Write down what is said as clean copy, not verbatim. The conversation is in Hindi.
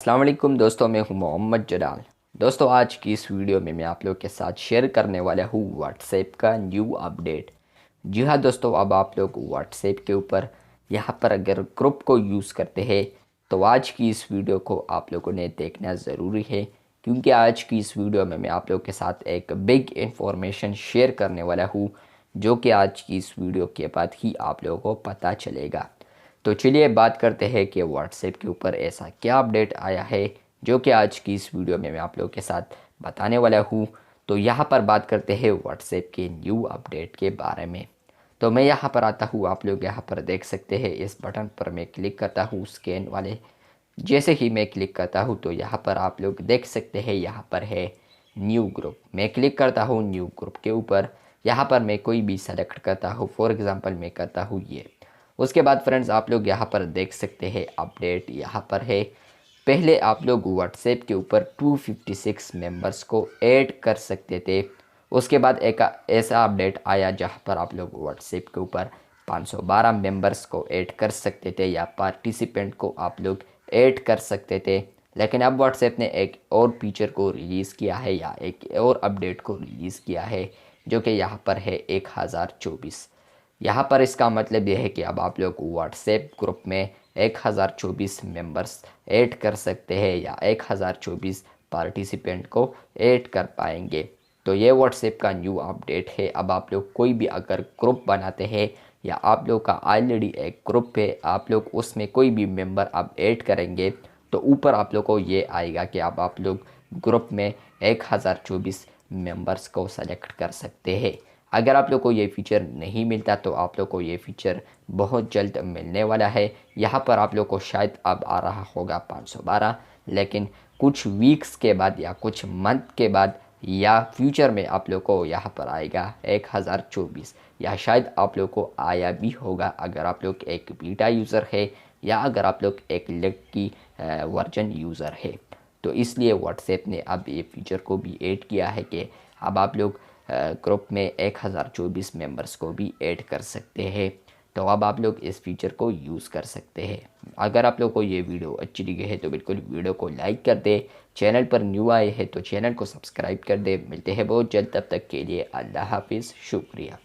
अस्सलाम वालेकुम दोस्तों, मैं हूं मोहम्मद जलाल। दोस्तों, आज की इस वीडियो में मैं आप लोग के साथ शेयर करने वाला हूं व्हाट्सएप का न्यू अपडेट। जी हाँ दोस्तों, अब आप लोग व्हाट्सएप के ऊपर यहाँ पर अगर ग्रुप को यूज़ करते हैं तो आज की इस वीडियो को आप लोगों ने देखना ज़रूरी है, क्योंकि आज की इस वीडियो में मैं आप लोग के साथ एक बिग इंफॉर्मेशन शेयर करने वाला हूँ, जो कि आज की इस वीडियो के बाद ही आप लोगों को पता चलेगा। तो चलिए बात करते हैं कि व्हाट्सएप के ऊपर ऐसा क्या अपडेट आया है, जो कि आज की इस वीडियो में मैं आप लोगों के साथ बताने वाला हूँ। तो यहाँ पर बात करते हैं व्हाट्सएप के न्यू अपडेट के बारे में। तो मैं यहाँ पर आता हूँ, आप लोग यहाँ पर देख सकते हैं, इस बटन पर मैं क्लिक करता हूँ स्कैन वाले। जैसे ही मैं क्लिक करता हूँ तो यहाँ पर आप लोग देख सकते हैं, यहाँ पर है न्यू ग्रुप। मैं क्लिक करता हूँ न्यू ग्रुप के ऊपर। यहाँ पर मैं कोई भी सेलेक्ट करता हूँ, फॉर एग्ज़ाम्पल मैं करता हूँ ये। उसके बाद फ्रेंड्स आप लोग यहाँ पर देख सकते हैं अपडेट यहाँ पर है। पहले आप लोग व्हाट्सएप के ऊपर 256 मेंबर्स को ऐड कर सकते थे। उसके बाद एक ऐसा अपडेट आया जहाँ पर आप लोग व्हाट्सएप के ऊपर 512 मेंबर्स को ऐड कर सकते थे, या पार्टिसिपेंट को आप लोग ऐड कर सकते थे। लेकिन अब व्हाट्सएप ने एक और फीचर को रिलीज़ किया है, या एक और अपडेट को रिलीज़ किया है, जो कि यहाँ पर है 1024। यहाँ पर इसका मतलब यह है कि अब आप लोग व्हाट्सएप ग्रुप में 1024 मेंबर्स ऐड कर सकते हैं, या 1024 पार्टिसिपेंट को ऐड कर पाएंगे। तो ये व्हाट्सएप का न्यू अपडेट है। अब आप लोग कोई भी अगर ग्रुप बनाते हैं, या आप लोग का ऑलरेडी एक ग्रुप है, आप लोग उसमें कोई भी मेंबर अब ऐड करेंगे, तो ऊपर आप लोग को ये आएगा कि अब आप लोग ग्रुप में 1024 मेंबर्स को सेलेक्ट कर सकते हैं। अगर आप लोग को ये फ़ीचर नहीं मिलता तो आप लोग को ये फ़ीचर बहुत जल्द मिलने वाला है। यहाँ पर आप लोग को शायद अब आ रहा होगा 512, लेकिन कुछ वीक्स के बाद या कुछ मंथ के बाद या फ्यूचर में आप लोग को यहाँ पर आएगा 1024, या शायद आप लोग को आया भी होगा अगर आप लोग एक बीटा यूज़र है, या अगर आप लोग एक लेग की वर्जन यूज़र है। तो इसलिए व्हाट्सएप ने अब ये फीचर को भी ऐड किया है कि अब आप लोग ग्रुप में 1024 मेंबर्स को भी ऐड कर सकते हैं। तो अब आप लोग इस फीचर को यूज़ कर सकते हैं। अगर आप लोग को ये वीडियो अच्छी लगी है तो बिल्कुल वीडियो को लाइक कर दे। चैनल पर न्यू आए हैं तो चैनल को सब्सक्राइब कर दे। मिलते हैं बहुत जल्द, तब तक के लिए अल्लाह हाफिज़, शुक्रिया।